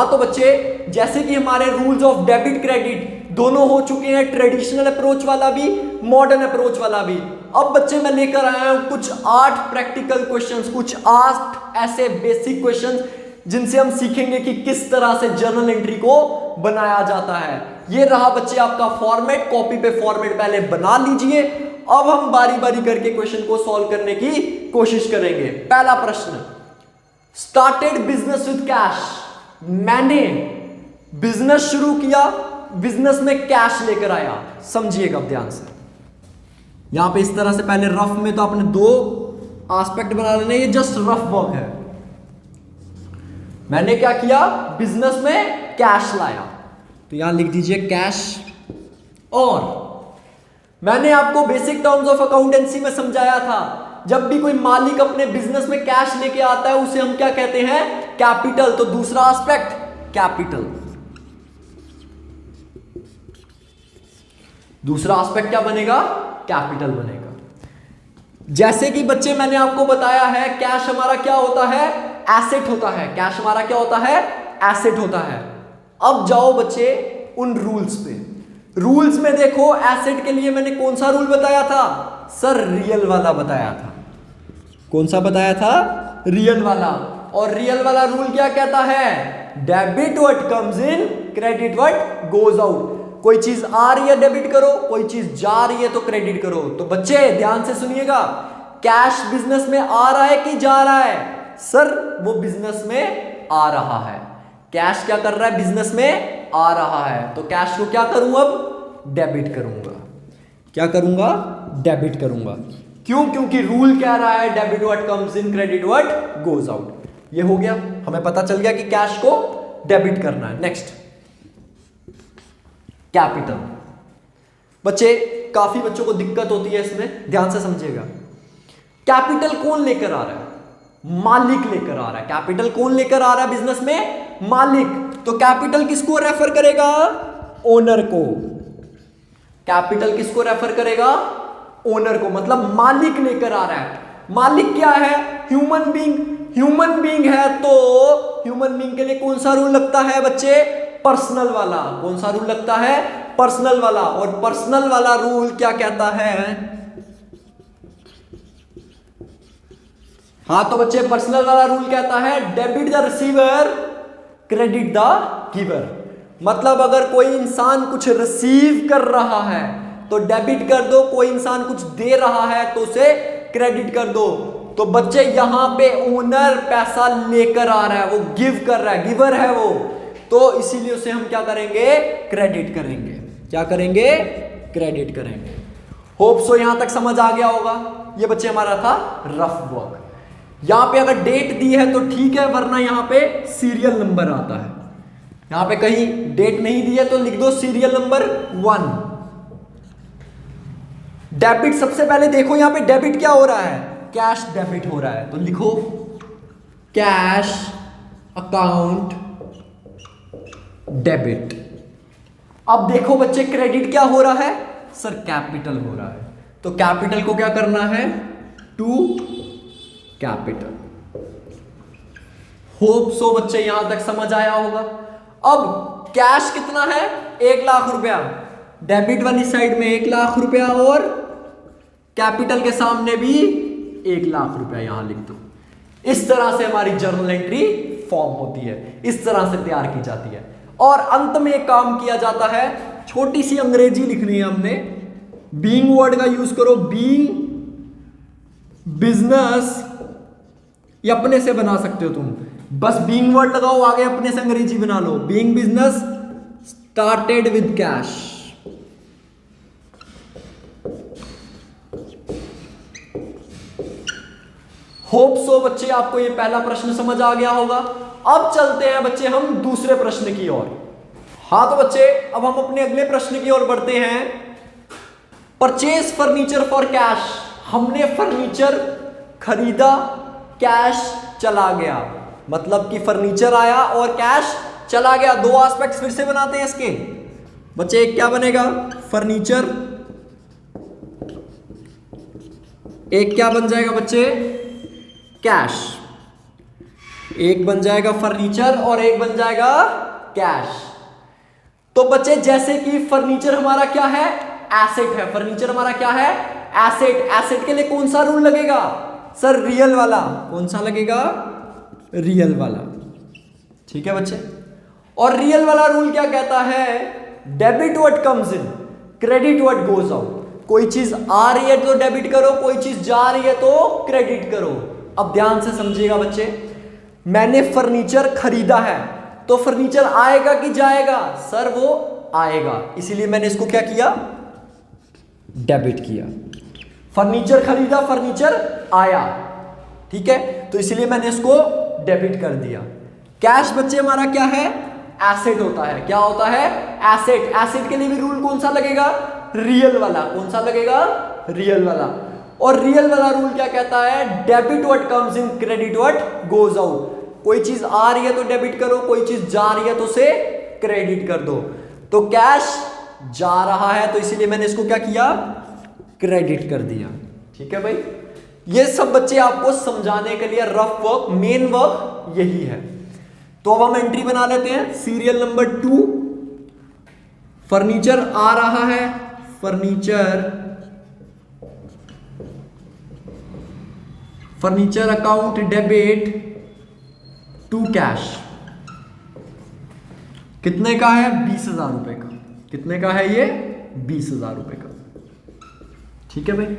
हाँ तो बच्चे जैसे कि हमारे रूल्स ऑफ डेबिट क्रेडिट दोनों हो चुके हैं, ट्रेडिशनल अप्रोच वाला भी, मॉडर्न अप्रोच वाला भी। अब बच्चे मैं लेकर आया हूं कुछ 8 प्रैक्टिकल क्वेश्चंस, कुछ 8 ऐसे बेसिक क्वेश्चंस जिनसे हम सीखेंगे कि किस तरह से जर्नल एंट्री को बनाया जाता है। ये रहा बच्चे आपका फॉर्मेट, कॉपी पे फॉर्मेट पहले बना लीजिए। अब हम बारी बारी करके क्वेश्चन को सॉल्व करने की कोशिश करेंगे। पहला प्रश्न, स्टार्टेड बिजनेस विद कैश। मैंने बिजनेस शुरू किया, बिजनेस में कैश लेकर आया। समझिएगा ध्यान से, यहां पे इस तरह से पहले रफ में तो आपने 2 एस्पेक्ट बना लेने, ये जस्ट रफ वर्क है। मैंने क्या किया, बिजनेस में कैश लाया, तो यहां लिख दीजिए कैश। और मैंने आपको बेसिक टर्म्स ऑफ अकाउंटेंसी में समझाया था, जब भी कोई मालिक अपने बिजनेस में कैश लेके आता है उसे हम क्या कहते हैं, कैपिटल। तो दूसरा एस्पेक्ट कैपिटल, दूसरा एस्पेक्ट क्या बनेगा, कैपिटल बनेगा। जैसे कि बच्चे मैंने आपको बताया है, कैश हमारा क्या होता है, एसेट होता है। कैश हमारा क्या होता है, एसेट होता है। अब जाओ बच्चे उन रूल्स पे। रूल्स में देखो, एसेट के लिए मैंने कौन सा रूल बताया था सर, रियल वाला बताया था। कौन सा बताया था, रियल वाला। और रियल वाला रूल क्या कहता है, debit what comes in, credit what goes out. कोई चीज आ रही है डेबिट करो, कोई चीज जा रही है तो क्रेडिट करो। तो बच्चे ध्यान से सुनिएगा, कैश बिजनेस में आ रहा है कि जा रहा है, सर वो बिजनेस में आ रहा है। कैश क्या कर रहा है, बिजनेस में आ रहा है। तो कैश को क्या करूं, अब डेबिट करूंगा। क्या करूंगा, डेबिट करूंगा। क्यों, क्योंकि रूल कह रहा है debit what comes in, credit what goes out. ये हो गया, हमें पता चल गया कि कैश को डेबिट करना है। Next, capital. बच्चे काफी बच्चों को दिक्कत होती है इसमें, ध्यान से समझिएगा। कैपिटल कौन लेकर आ रहा है, मालिक लेकर आ रहा है। कैपिटल कौन लेकर आ रहा है बिजनेस में, मालिक। तो कैपिटल किसको रेफर करेगा, ओनर को। कैपिटल किसको रेफर करेगा, ओनर को, मतलब मालिक लेकर आ रहा है। मालिक क्या है, ह्यूमन बीइंग। ह्यूमन बीइंग है तो ह्यूमन बीइंग के लिए कौन सा रूल लगता है बच्चे, पर्सनल वाला। कौन सा रूल लगता है, पर्सनल वाला। और पर्सनल वाला रूल क्या कहता है, हाँ तो बच्चे पर्सनल वाला रूल कहता है debit the receiver, credit the giver. मतलब अगर कोई इंसान कुछ रिसीव कर रहा है तो डेबिट कर दो, कोई इंसान कुछ दे रहा है तो उसे क्रेडिट कर दो। तो बच्चे यहां पे ओनर पैसा लेकर आ रहा है, वो गिव कर रहा है, गिवर है वो, तो इसीलिए उसे हम क्या करेंगे, क्रेडिट करेंगे। क्या करेंगे, क्रेडिट करेंगे। होप सो यहां तक समझ आ गया होगा। ये बच्चे हमारा था रफ वर्क। यहां पे अगर डेट दी है तो ठीक है, वरना यहां पे सीरियल नंबर आता है। यहां पे कहीं डेट नहीं दी है तो लिख दो सीरियल नंबर 1। डेबिट, सबसे पहले देखो यहां पे डेबिट क्या हो रहा है, कैश डेबिट हो रहा है, तो लिखो कैश अकाउंट डेबिट। अब देखो बच्चे क्रेडिट क्या हो रहा है, सर कैपिटल हो रहा है। तो कैपिटल को क्या करना है, टू कैपिटल। होप सो बच्चे यहां तक समझ आया होगा। अब कैश कितना है, 1 लाख रुपया। डेबिट वाली साइड में 1 लाख रुपया और कैपिटल के सामने भी 1 लाख रुपया यहां लिख दो। इस तरह से हमारी जर्नल एंट्री फॉर्म होती है, इस तरह से तैयार की जाती है। और अंत में एक काम किया जाता है, छोटी सी अंग्रेजी लिखनी है हमने, बीइंग वर्ड का यूज करो, बीइंग बिजनेस, ये अपने से बना सकते हो तुम, बस बीइंग वर्ड लगाओ, आगे अपने से अंग्रेजी बना लो। Being business started with cash. Hope so बच्चे आपको ये पहला प्रश्न समझ आ गया होगा। अब चलते हैं बच्चे हम दूसरे प्रश्न की ओर। हाँ तो बच्चे अब हम अपने अगले प्रश्न की ओर बढ़ते हैं। Purchase furniture for cash. हमने फर्नीचर खरीदा, कैश चला गया, मतलब कि फर्नीचर आया और कैश चला गया। 2 एस्पेक्ट्स फिर से बनाते हैं इसके बच्चे। एक क्या बनेगा, फर्नीचर, एक क्या बन जाएगा बच्चे, कैश। एक बन जाएगा फर्नीचर और एक बन जाएगा कैश। तो बच्चे जैसे कि फर्नीचर हमारा क्या है, एसेट है। फर्नीचर हमारा क्या है, एसेट। एसेट के लिए कौन सा रूल लगेगा सर, रियल वाला। कौन सा लगेगा, रियल वाला। ठीक है बच्चे। और रियल वाला रूल क्या कहता है, debit what comes in, credit what goes out. कोई चीज आ रही है तो डेबिट करो, कोई चीज जा रही है तो क्रेडिट करो। अब ध्यान से समझिएगा बच्चे, मैंने फर्नीचर खरीदा है तो फर्नीचर आएगा कि जाएगा, सर वो आएगा, इसीलिए मैंने इसको क्या किया, डेबिट किया। फर्नीचर खरीदा, फर्नीचर आया, ठीक है, तो इसलिए मैंने इसको डेबिट कर दिया। कैश बच्चे हमारा क्या है, एसेट होता है। क्या होता है, एसेट। एसेट के लिए भी रूल कौन सा लगेगा, रियल वाला। कौन सा लगेगा, रियल वाला। और रियल वाला रूल क्या कहता है, debit what comes in, credit what goes out. कोई चीज आ रही है तो डेबिट करो, कोई चीज जा रही है तो उसे क्रेडिट कर दो। तो कैश जा रहा है तो इसीलिए मैंने इसको क्या किया, क्रेडिट कर दिया। ठीक है भाई, ये सब बच्चे आपको समझाने के लिए रफ वर्क, मेन वर्क यही है। तो अब हम एंट्री बना लेते हैं। सीरियल नंबर 2, फर्नीचर आ रहा है, furniture account debit to cash. कितने का है, 20,000 रुपए का। कितने का है ये, 20,000 रुपए का। ठीक है भाई,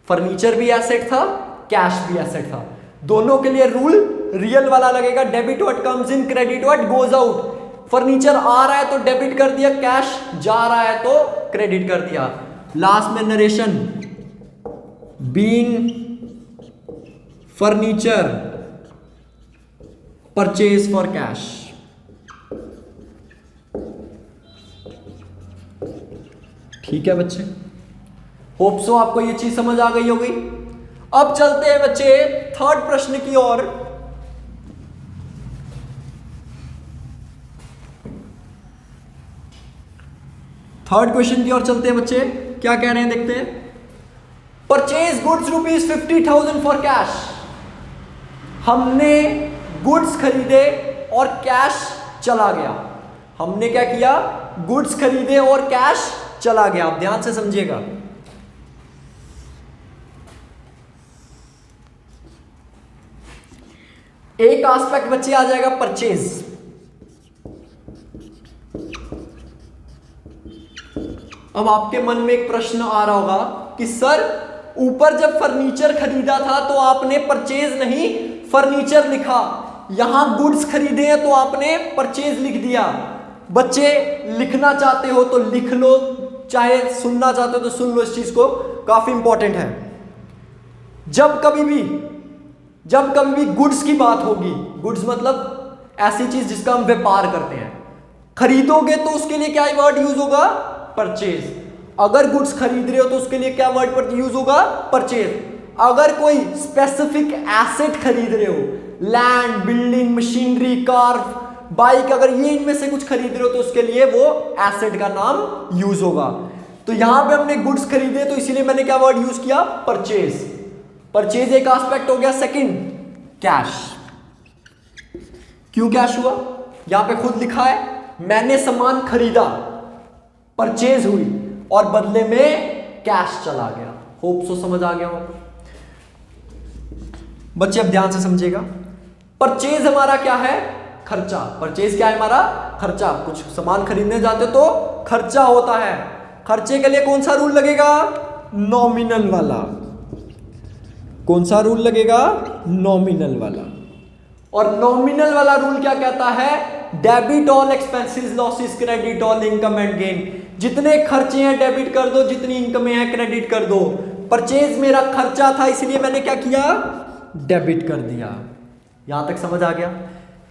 फर्नीचर भी एसेट था, कैश भी एसेट था। दोनों के लिए रूल रियल वाला लगेगा, debit what comes in, credit what goes out. Furniture आ रहा है तो डेबिट कर दिया, कैश जा रहा है तो क्रेडिट कर दिया। लास्ट में narration, being furniture purchase for cash. ठीक है बच्चे, होप सो आपको ये चीज समझ आ गई होगी। अब चलते हैं बच्चे थर्ड प्रश्न की ओर। थर्ड क्वेश्चन की ओर चलते हैं बच्चे, क्या कह रहे हैं देखते हैं। Purchase goods ₹50,000 for cash. हमने गुड्स खरीदे और कैश चला गया। हमने क्या किया, गुड्स खरीदे और कैश चला गया। आप ध्यान से समझिएगा। एक एस्पेक्ट बच्चे आ जाएगा परचेज। अब आपके मन में एक प्रश्न आ रहा होगा कि सर ऊपर जब फर्नीचर खरीदा था तो आपने परचेज नहीं फर्नीचर लिखा, यहां गुड्स खरीदे हैं तो आपने परचेज लिख दिया। बच्चे लिखना चाहते हो तो लिख लो, चाहे सुनना चाहते हो तो सुन लो, इस चीज को, काफी इंपॉर्टेंट है। जब कभी भी गुड्स की बात होगी, गुड्स मतलब ऐसी चीज जिसका हम व्यापार करते हैं, खरीदोगे तो उसके लिए क्या वर्ड यूज होगा, परचेज। अगर गुड्स खरीद रहे हो तो उसके लिए क्या वर्ड पर यूज होगा, परचेज। अगर कोई स्पेसिफिक एसेट खरीद रहे हो, land, building, machinery, car, bike, अगर ये इनमें से कुछ खरीद रहे हो तो उसके लिए वो एसेट का नाम यूज होगा। तो यहां पे हमने गुड्स खरीदे तो इसीलिए मैंने क्या वर्ड यूज किया, परचेज। परचेज एक एस्पेक्ट हो गया। Second, cash. क्यों कैश हुआ, यहां पे खुद लिखा है, मैंने सामान खरीदा, परचेज हुई और बदले में कैश चला गया। होप सो समझ आ गया हो बच्चे। अब ध्यान से समझिएगा, परचेज हमारा क्या है, खर्चा। परचेज क्या है हमारा, खर्चा। कुछ सामान खरीदने जाते हो तो खर्चा होता है। खर्चे के लिए कौन सा रूल लगेगा, नॉमिनल वाला। कौन सा रूल लगेगा, नॉमिनल वाला। और नॉमिनल वाला रूल क्या कहता है, debit all expenses, losses, credit all income and gain. जितने खर्चे हैं डेबिट कर दो, जितनी इनकम है क्रेडिट कर दो। परचेज मेरा खर्चा था इसलिए मैंने क्या किया, डेबिट कर दिया। यहां तक समझ आ गया।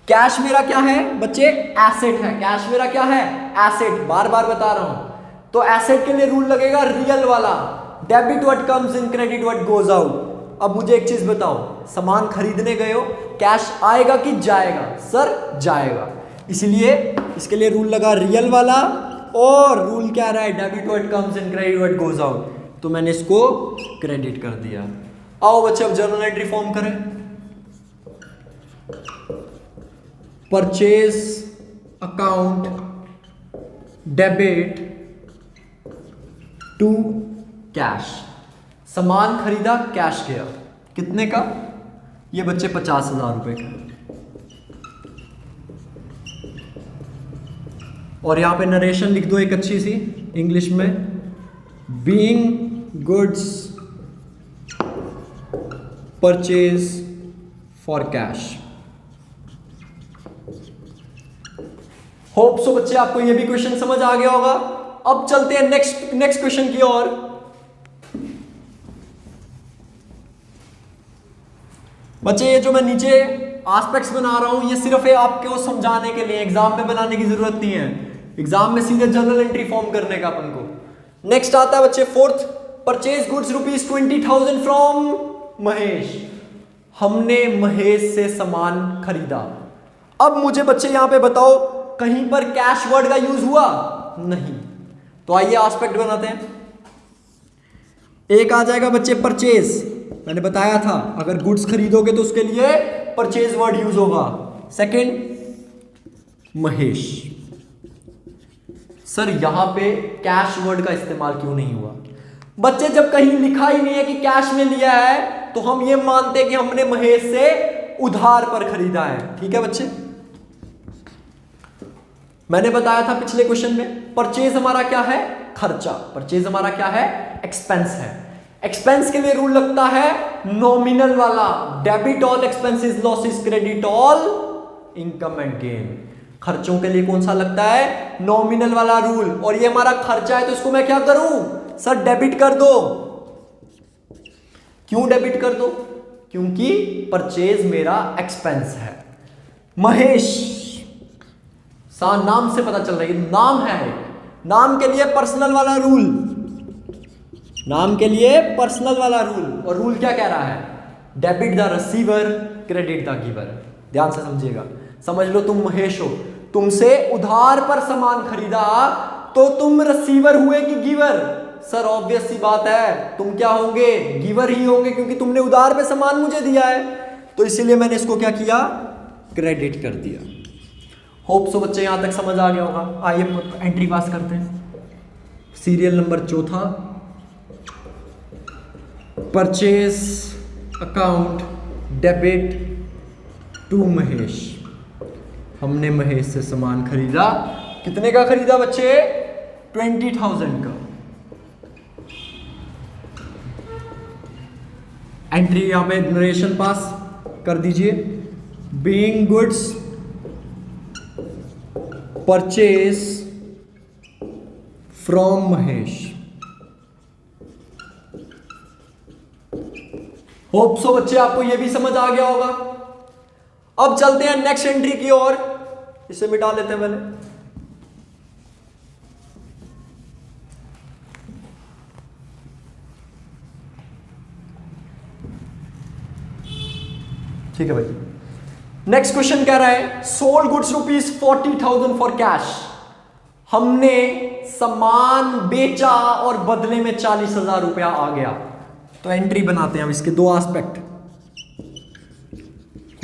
कैश मेरा क्या है बच्चे, एसेट है। कैश मेरा क्या है, एसेट। बार बार बता रहा हूं। तो एसेट के लिए रूल लगेगा रियल वाला, debit what comes in, credit what goes out. अब मुझे एक चीज बताओ, सामान खरीदने गए हो, कैश आएगा कि जाएगा, सर जाएगा, इसलिए इसके लिए रूल लगा रियल वाला। और रूल क्या रहा है, debit what comes in, credit what goes out. तो मैंने इसको क्रेडिट कर दिया। आओ बच्चे अब जर्नल एंट्री फॉर्म करें। Purchase account debit to cash. सामान खरीदा, कैश गया, कितने का? ये बच्चे 50,000 रुपए का। और यहां पे नरेशन लिख दो एक अच्छी सी इंग्लिश में, being goods purchase for cash. Hope so बच्चे आपको ये भी क्वेश्चन समझ आ गया होगा। अब चलते हैं नेक्स्ट क्वेश्चन की ओर। बच्चे ये जो मैं नीचे एस्पेक्ट्स बना रहा हूं, ये सिर्फ है आपको समझाने के लिए, एग्जाम में बनाने की जरूरत नहीं है। एग्जाम में सीधे जर्नल एंट्री फॉर्म करने का अपन को। नेक्स्ट आता है बच्चे fourth, purchase goods ₹20,000 from Mahesh. हमने महेश से सामान खरीदा। अब मुझे बच्चे यहां पे बताओ, कहीं पर कैश वर्ड का यूज हुआ? नहीं। तो आइए एस्पेक्ट बनाते हैं। एक आ जाएगा बच्चे परचेज, मैंने बताया था अगर गुड्स खरीदोगे तो उसके लिए परचेज वर्ड यूज होगा। सेकंड महेश। सर यहां पे कैश वर्ड का इस्तेमाल क्यों नहीं हुआ? बच्चे जब कहीं लिखा ही नहीं है कि कैश में लिया है तो हम ये मानते हैं कि हमने महेश से उधार पर खरीदा है। ठीक है बच्चे, मैंने बताया था पिछले क्वेश्चन में परचेज हमारा क्या है? खर्चा। परचेज हमारा क्या है? एक्सपेंस है। एक्सपेंस के लिए रूल लगता है नॉमिनल वाला, debit all expenses losses credit all income and gain. खर्चों के लिए कौन सा लगता है? नॉमिनल वाला रूल। और ये हमारा खर्चा है तो इसको मैं क्या करूं? सर डेबिट कर दो। क्यों डेबिट कर दो? क्योंकि परचेज मेरा एक्सपेंस है। महेश, नाम से पता चल रहा है नाम है। नाम के लिए पर्सनल वाला रूल, नाम के लिए पर्सनल वाला रूल। और रूल क्या कह रहा है? Debit the receiver credit the giver. ध्यान से समझिएगा। समझ लो तुम महेश हो, तुमसे उधार पर सामान खरीदा तो तुम रिसीवर हुए कि गिवर? सर ऑब्वियस सी बात है, तुम क्या होंगे? गिवर ही होंगे, क्योंकि तुमने उधार पे सामान मुझे दिया है। तो इसीलिए मैंने इसको क्या किया? क्रेडिट कर दिया। होप सो बच्चे यहां तक समझ आ गया होगा। आइए एंट्री पास करते हैं। सीरियल नंबर चौथा, purchase account debit to Mahesh. हमने महेश से सामान खरीदा। कितने का खरीदा बच्चे? 20,000 का। एंट्री यहां पे नरेशन पास कर दीजिए। Being goods purchase from Mahesh. Hope so बच्चे आपको यह भी समझ आ गया होगा। अब चलते हैं नेक्स्ट एंट्री की ओर। इसे मिटा लेते हैं पहले। ठीक है भाई। नेक्स्ट क्वेश्चन कह रहा है सोल्ड गुड्स ₹40,000 फॉर कैश। हमने सामान बेचा और बदले में 40,000 रुपया आ गया। तो एंट्री बनाते हैं अब इसके दो एस्पेक्ट।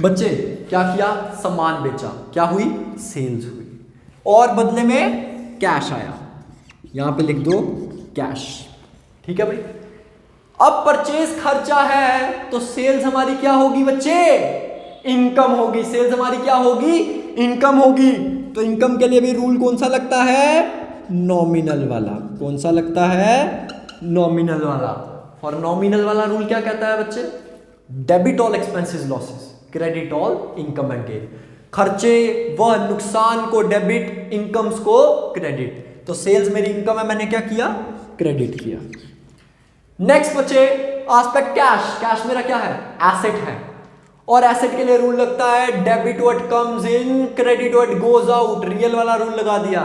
बच्चे क्या किया? सामान बेचा, क्या हुई? सेल्स हुई। और बदले में कैश आया, यहां पे लिख दो कैश। ठीक है भाई। अब परचेज खर्चा है तो सेल्स हमारी क्या होगी बच्चे? इनकम होगी। सेल्स हमारी क्या होगी? इनकम होगी। तो इनकम के लिए भी रूल कौन सा लगता है? नॉमिनल वाला। कौन सा लगता है? नॉमिनल वाला। और नॉमिनल वाला रूल क्या कहता है बच्चे? Debit all expenses losses credit all income and gain. खर्चे व नुकसान को डेबिट, इनकम्स को क्रेडिट। तो सेल्स मेरी इनकम है, मैंने क्या किया? क्रेडिट किया। नेक्स्ट बच्चे एस्पेक्ट कैश। कैश मेरा क्या है? एसेट है। और एसेट के लिए रूल लगता है debit what comes in credit what goes out. Real वाला रूल लगा दिया।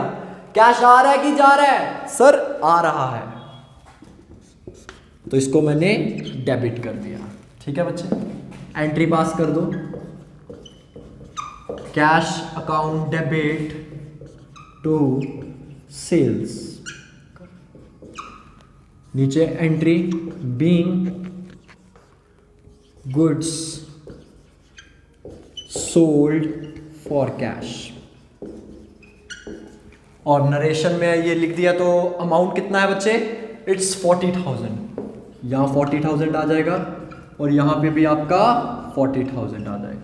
कैश आ रहा है कि जा रहा है? सर आ रहा है, तो इसको मैंने डेबिट कर दिया। ठीक है बच्चे, एंट्री पास कर दो। Cash account debit to sales. नीचे entry being goods sold for cash. और नरेशन में ये लिख दिया तो अमाउंट कितना है बच्चे, इट्स 40,000। यहाँ 40,000 आ जाएगा और यहाँ पे भी आपका 40,000 आ जाएगा।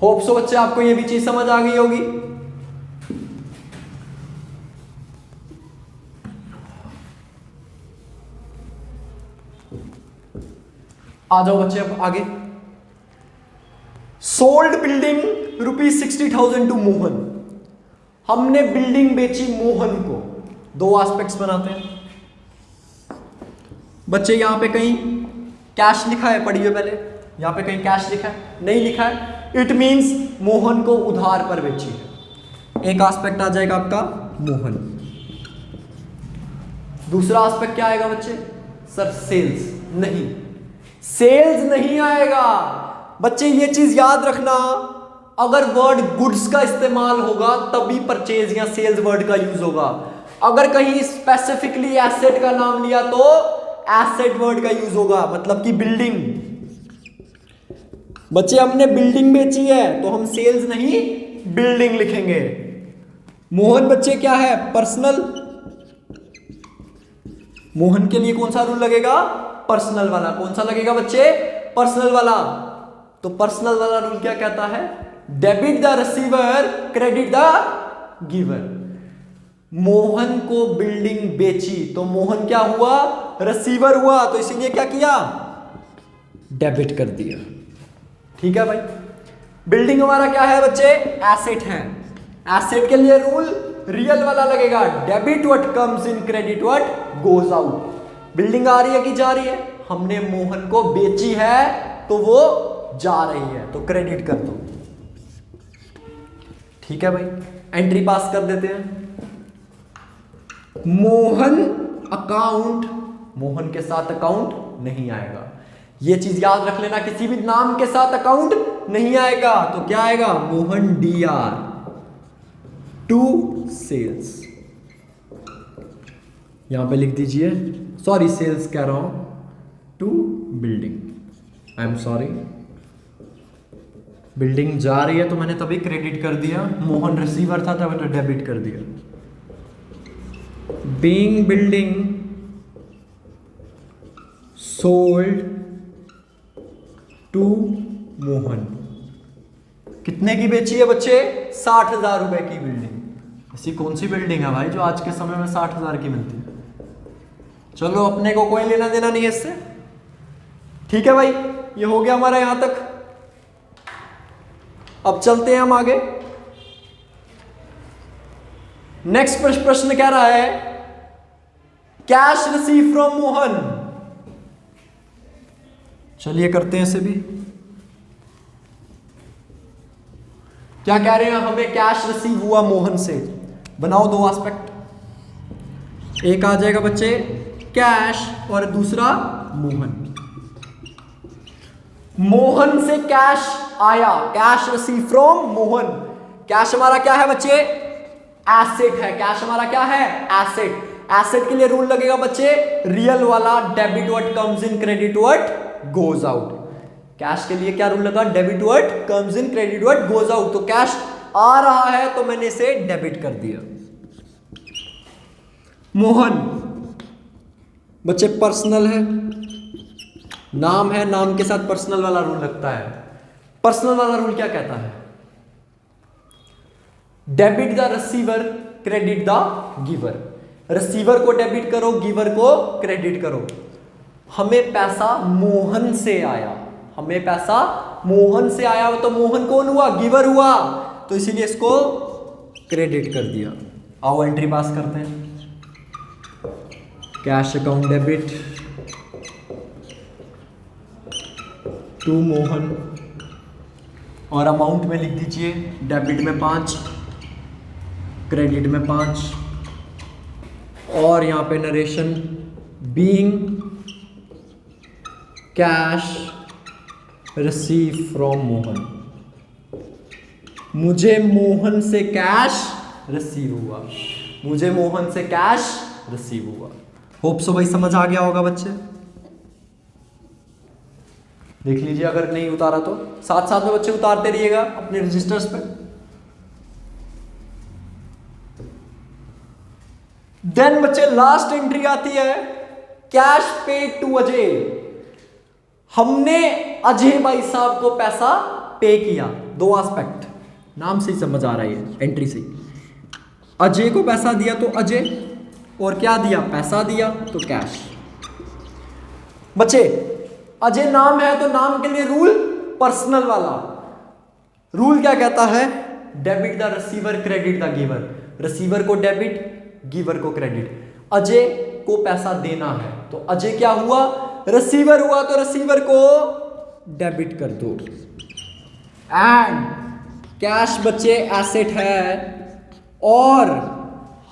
होप सो बच्चे आपको ये भी चीज समझ आ गई होगी। आ जाओ बच्चे अब आगे। Sold building ₹60,000 to Mohan. हमने बिल्डिंग बेची मोहन को। दो एस्पेक्ट्स बनाते हैं बच्चे। यहां पे कहीं कैश लिखा है, पढ़िए पहले। यहां पे कहीं कैश लिखा है? नहीं लिखा है। इट मींस मोहन को उधार पर बेची है। एक एस्पेक्ट आ जाएगा आपका मोहन। दूसरा एस्पेक्ट क्या आएगा बच्चे? Sir sales. नहीं, सेल्स नहीं आएगा बच्चे। ये चीज याद रखना, अगर वर्ड गुड्स का इस्तेमाल होगा तभी परचेज या सेल्स वर्ड का यूज होगा। अगर कहीं स्पेसिफिकली एसेट का नाम लिया तो एसेट वर्ड का यूज होगा, मतलब कि बिल्डिंग। बच्चे हमने बिल्डिंग बेची है तो हम सेल्स नहीं बिल्डिंग लिखेंगे। मोहन बच्चे क्या है? पर्सनल। मोहन के लिए कौन सा रूल लगेगा? पर्सनल वाला। कौन सा लगेगा बच्चे? पर्सनल वाला। तो पर्सनल वाला रूल क्या कहता है? Debit the receiver, credit the giver. Mohan को बिल्डिंग बेची तो मोहन क्या हुआ? रिसीवर हुआ, तो इसीलिए क्या किया? डेबिट कर दिया। ठीक है भाई। बिल्डिंग हमारा क्या है बच्चे? एसेट है। एसेट के लिए रूल रियल वाला लगेगा, debit what comes in, credit what goes out. Building आ रही है कि जा रही है? हमने मोहन को बेची है तो वो जा रही है, तो क्रेडिट कर दो। ठीक है भाई, एंट्री पास कर देते हैं। मोहन अकाउंट, मोहन के साथ अकाउंट नहीं आएगा। ये चीज याद रख लेना, किसी भी नाम के साथ अकाउंट नहीं आएगा। तो क्या आएगा? Mohan DR to sales. यहां पे लिख दीजिए, सॉरी सेल्स कह रहा हूं, to building. I am sorry, building जा रही है तो मैंने तभी क्रेडिट कर दिया। मोहन रिसीवर था तब तो डेबिट कर दिया। Being building sold to Mohan. कितने की बेची है बच्चे? 60,000 रुपए की बिल्डिंग। ऐसी कौन सी बिल्डिंग है भाई जो आज के समय में 60,000 की मिलती है? चलो अपने को कोई लेना देना नहीं है इससे। ठीक है भाई, ये हो गया हमारा यहां तक। अब चलते हैं हम आगे। नेक्स्ट प्रश्न कह रहा है कैश रिसीव फ्रॉम मोहन। चलिए करते हैं इसे भी। क्या कह रहे हैं? हमें कैश रिसीव हुआ मोहन से। बनाओ दो एस्पेक्ट। एक आ जाएगा बच्चे कैश और दूसरा मोहन। मोहन से कैश आया, cash receive from Mohan. Cash हमारा क्या है बच्चे? एसेट है। कैश हमारा क्या है? एसेट। एसेट के लिए रूल लगेगा बच्चे रियल वाला, debit what comes in, credit what goes out. Cash के लिए क्या रूल लगा? Debit what comes in, credit what goes out. तो कैश आ रहा है तो मैंने इसे डेबिट कर दिया। मोहन बच्चे पर्सनल है, नाम है, नाम के साथ पर्सनल वाला रूल लगता है। पर्सनल वाला रूल क्या कहता है? Debit the receiver, credit the giver. Receiver को डेबिट करो, गिवर को क्रेडिट करो। हमें पैसा मोहन से आया, हमें पैसा मोहन से आया, तो मोहन कौन हुआ? गिवर हुआ, तो इसीलिए इसको क्रेडिट कर दिया। आओ एंट्री पास करते हैं। Cash account debit to Mohan, और अमाउंट में लिख दीजिए डेबिट में 5, क्रेडिट में 5, और यहां पे narration being cash receive from Mohan. मुझे मोहन से कैश रिसीव हुआ, मुझे मोहन से कैश रिसीव हुआ। होप सो भाई समझ आ गया होगा बच्चे। देख लीजिए, अगर नहीं उतारा तो साथ साथ में बच्चे उतारते रहिएगा अपने रजिस्टर्स पे। देन बच्चे लास्ट एंट्री आती है कैश पेड टू अजय। हमने अजय भाई साहब को पैसा पे किया। दो एस्पेक्ट, नाम से ही समझ आ रहा है एंट्री से। अजय को पैसा दिया तो अजय, और क्या दिया, पैसा दिया तो कैश। बच्चे अजय नाम है तो नाम के लिए रूल पर्सनल वाला रूल क्या कहता है, debit the receiver credit the giver. Receiver को डेबिट, गिवर को क्रेडिट। अजय को पैसा देना है तो अजय क्या हुआ, रिसीवर हुआ, तो रिसीवर को डेबिट कर दो। एंड कैश बच्चे एसेट है और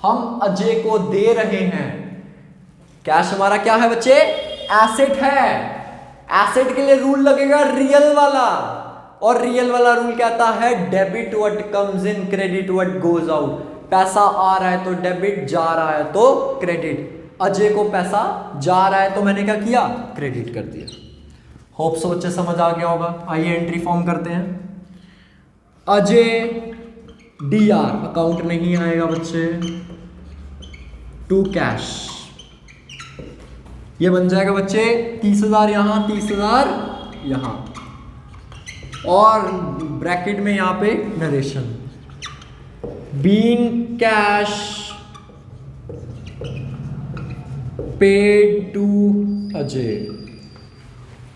हम अजय को दे रहे हैं। कैश हमारा क्या है बच्चे, एसेट है। एसेट के लिए रूल लगेगा रियल वाला, और रियल वाला रूल कहता है debit what comes in, credit what goes out. पैसा आ रहा है तो डेबिट, जा रहा है तो क्रेडिट। अजय को पैसा जा रहा है तो मैंने क्या किया, क्रेडिट कर दिया। होप सो बच्चे समझ आ गया होगा। आइए एंट्री फॉर्म करते हैं। अजय DR अकाउंट नहीं आएगा बच्चे, टू कैश, ये बन जाएगा बच्चे 30,000 यहां, 30,000 यहां, और ब्रैकेट में यहां पे narration being cash paid to Ajay.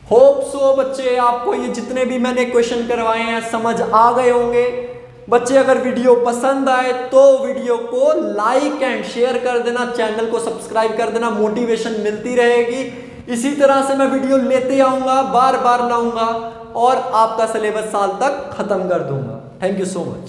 Hope so बच्चे आपको ये जितने भी मैंने क्वेश्चन करवाए हैं समझ आ गए होंगे। बच्चे अगर वीडियो पसंद आए तो वीडियो को लाइक एंड शेयर कर देना, चैनल को सब्सक्राइब कर देना, मोटिवेशन मिलती रहेगी। इसी तरह से मैं वीडियो लेते आऊंगा, बार बार लाऊंगा और आपका सिलेबस साल तक खत्म कर दूंगा। Thank you so much.